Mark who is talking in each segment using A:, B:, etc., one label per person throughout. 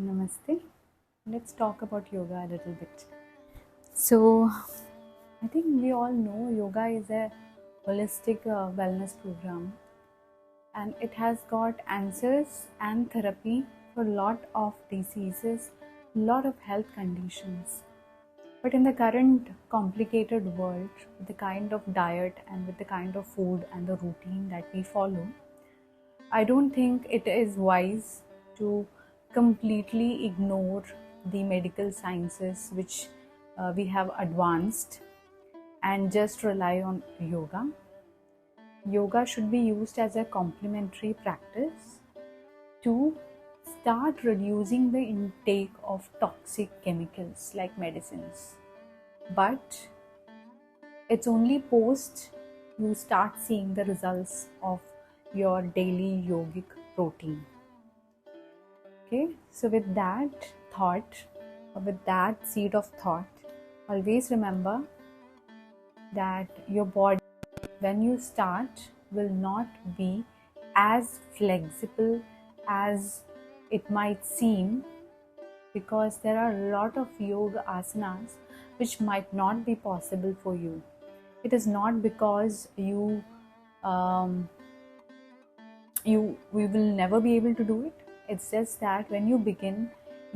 A: Namaste. Let's talk about yoga a little bit. So, I think we all know yoga is a holistic wellness program, and it has got answers and therapy for a lot of diseases, lot of health conditions. But in the current complicated world, with the kind of diet and with the kind of food and the routine that we follow, I don't think it is wise to completely ignore the medical sciences which we have advanced and just rely on yoga. Yoga should be used as a complementary practice to start reducing the intake of toxic chemicals like medicines. But it's only post you start seeing the results of your daily yogic routine. Okay, so with that thought, or with that seed of thought, always remember that your body, when you start, will not be as flexible as it might seem, because there are a lot of yoga asanas which might not be possible for you. It is not because we will never be able to do it. It's just that when you begin,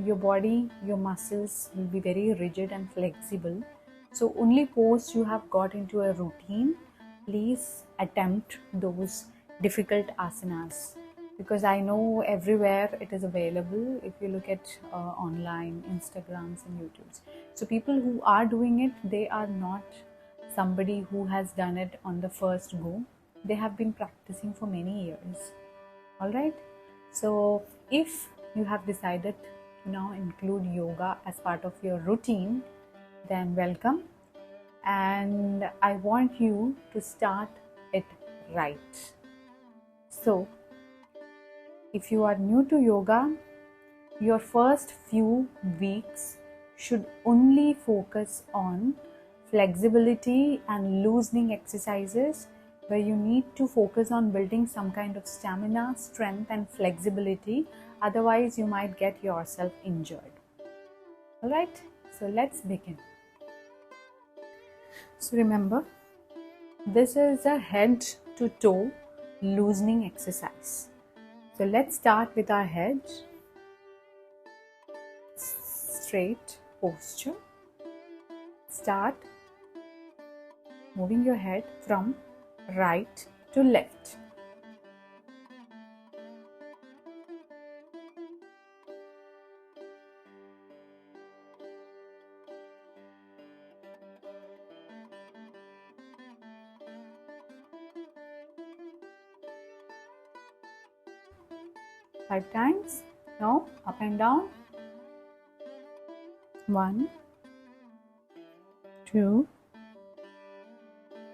A: your body, your muscles will be very rigid and flexible. So only post you have got into a routine, please attempt those difficult asanas, because I know everywhere it is available. If you look at online Instagrams and YouTubes, so people who are doing it, they are not somebody who has done it on the first go. They have been practicing for many years. All right, so if you have decided to now include yoga as part of your routine, then welcome, and I want you to start it right. So if you are new to yoga, your first few weeks should only focus on flexibility and loosening exercises, where you need to focus on building some kind of stamina, strength and flexibility. Otherwise, you might get yourself injured. Alright, so let's begin. So remember, this is a head to toe loosening exercise. So let's start with our head. Straight posture. Start moving your head from right to left. Five times. Now up and down. 1, 2,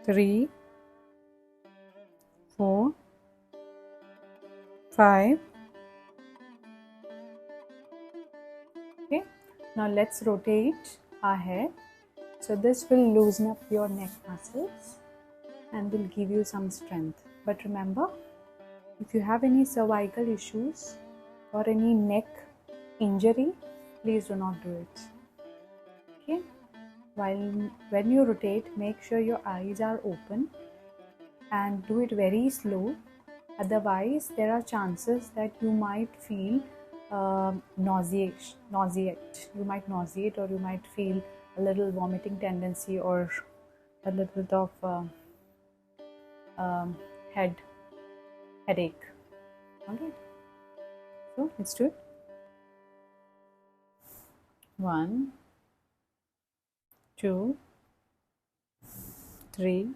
A: 3, 4, 5. Okay, now let's rotate our head. So this will loosen up your neck muscles and will give you some strength. But remember, if you have any cervical issues or any neck injury, please do not do it. Okay, when you rotate, make sure your eyes are open and do it very slow. Otherwise, there are chances that you might feel nauseate. You might nauseate, or you might feel a little vomiting tendency or a little bit of headache. Alright, so let's do it. 1, 2, 3,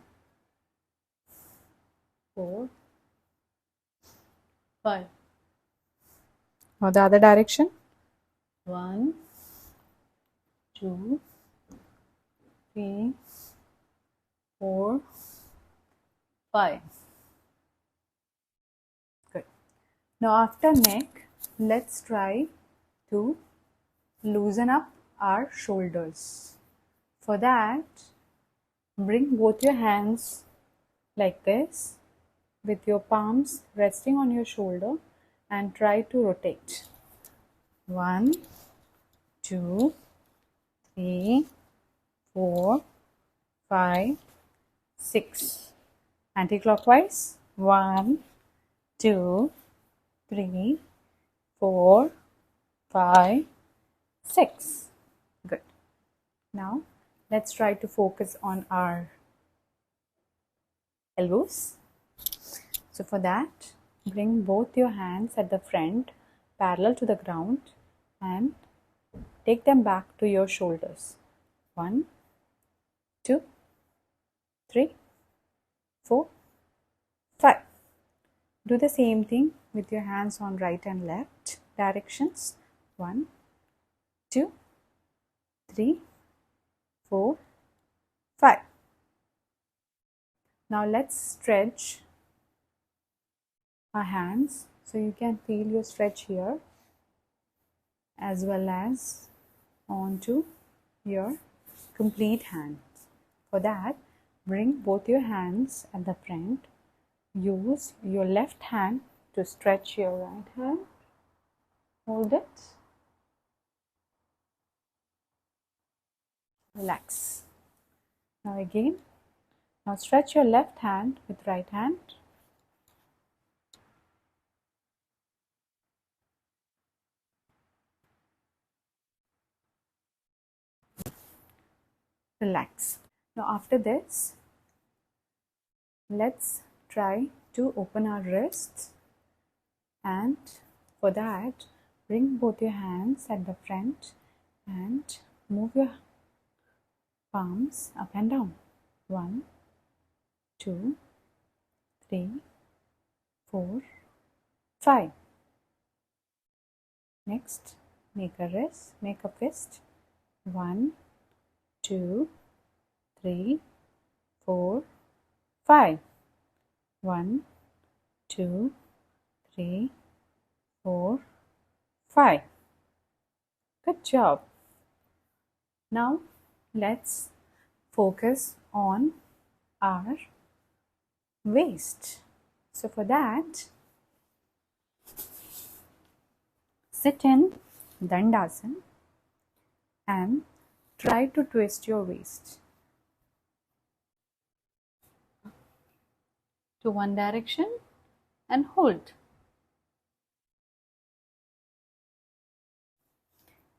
A: 4, 5. Now the other direction. 1, 2, 3, 4, 5. Good. Now after neck, let's try to loosen up our shoulders. For that, bring both your hands like this, with your palms resting on your shoulder, and try to rotate. 1, 2, 3, 4, 5, 6. Anti-clockwise. 1, 2, 3, 4, 5, 6. Good. Now let's try to focus on our elbows. So for that, bring both your hands at the front parallel to the ground and take them back to your shoulders. 1, 2, 3, 4, 5. Do the same thing with your hands on right and left directions. 1, 2, 3, 4, 5. Now let's stretch our hands. So you can feel your stretch here as well as onto your complete hands. For that, bring both your hands at the front. Use your left hand to stretch your right hand. Hold it. Relax. Now again. Now stretch your left hand with right hand. Relax. Now after this, let's try to open our wrists, and for that bring both your hands at the front and move your palms up and down. 1, 2, 3, 4, 5. Next, make a fist. 1, 2, 3, 4, 5. 1, 2, 3, 4, 5. Good job. Now let's focus on our waist. So for that, sit in Dandasana and try to twist your waist to one direction and hold.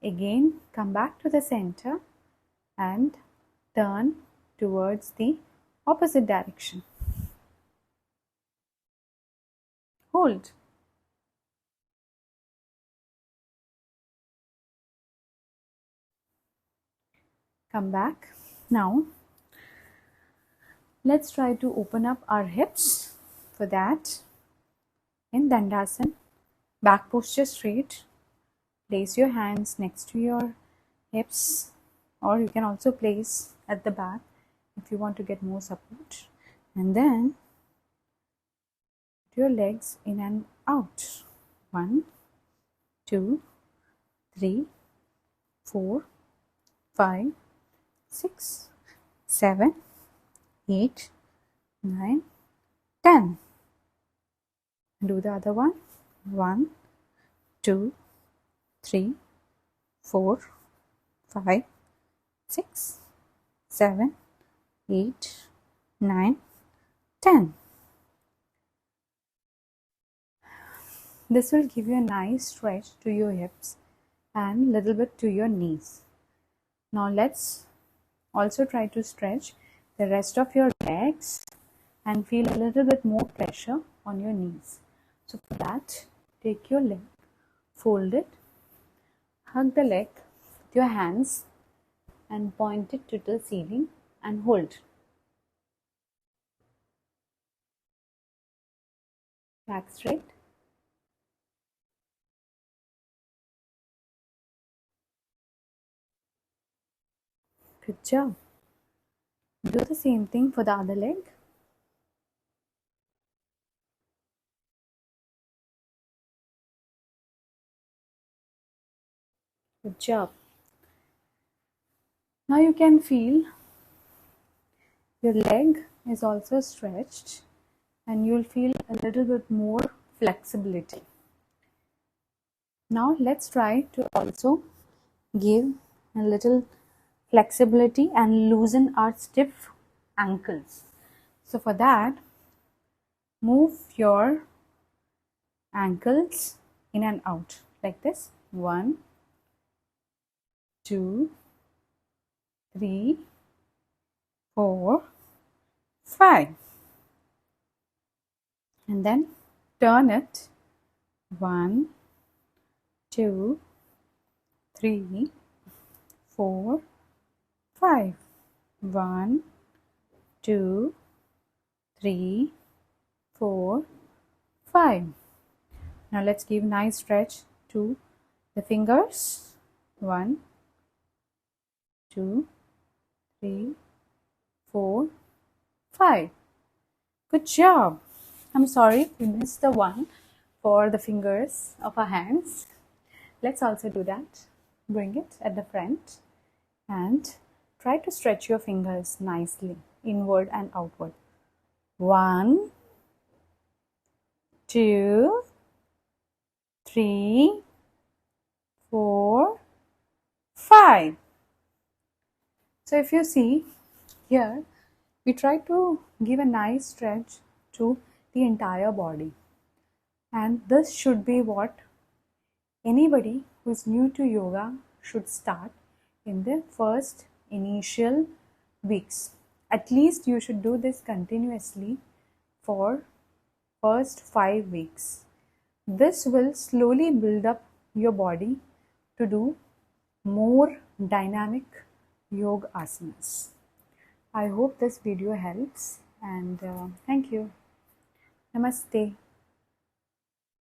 A: Again, come back to the center and turn towards the opposite direction. Hold. Come back. Now, let's try to open up our hips. For that, in Dandasana, back posture straight. Place your hands next to your hips, or you can also place at the back if you want to get more support. And then put your legs in and out. 1, 2, 3, 4, 5, 6, 7, 8, 9, 10. Do the other one. 1, 2, 3, 4, 5, 6, 7, 8, 9, 10. This will give you a nice stretch to your hips and little bit to your knees. Now let's also try to stretch the rest of your legs and feel a little bit more pressure on your knees. So for that, take your leg, fold it, hug the leg with your hands and point it to the ceiling and hold. Back straight. Good job. Do the same thing for the other leg. Good job. Now you can feel your leg is also stretched and you'll feel a little bit more flexibility. Now let's try to also give a little flexibility and loosen our stiff ankles. So for that, move your ankles in and out like this. 1, 2, 3, 4, 5. And then turn it. 1, 2, 3, 4, 5. 1, 2, 3, 4, 5. Now let's give nice stretch to the fingers. 1, 2, 3, 4, 5. Good job. I'm sorry we missed the one for the fingers of our hands. Let's also do that. Bring it at the front and try to stretch your fingers nicely inward and outward. 1, 2, 3, 4, 5. So if you see here, we try to give a nice stretch to the entire body, and this should be what anybody who is new to yoga should start in the first initial weeks. At least you should do this continuously for first 5 weeks. This will slowly build up your body to do more dynamic yoga asanas. I hope this video helps, and thank you. Namaste.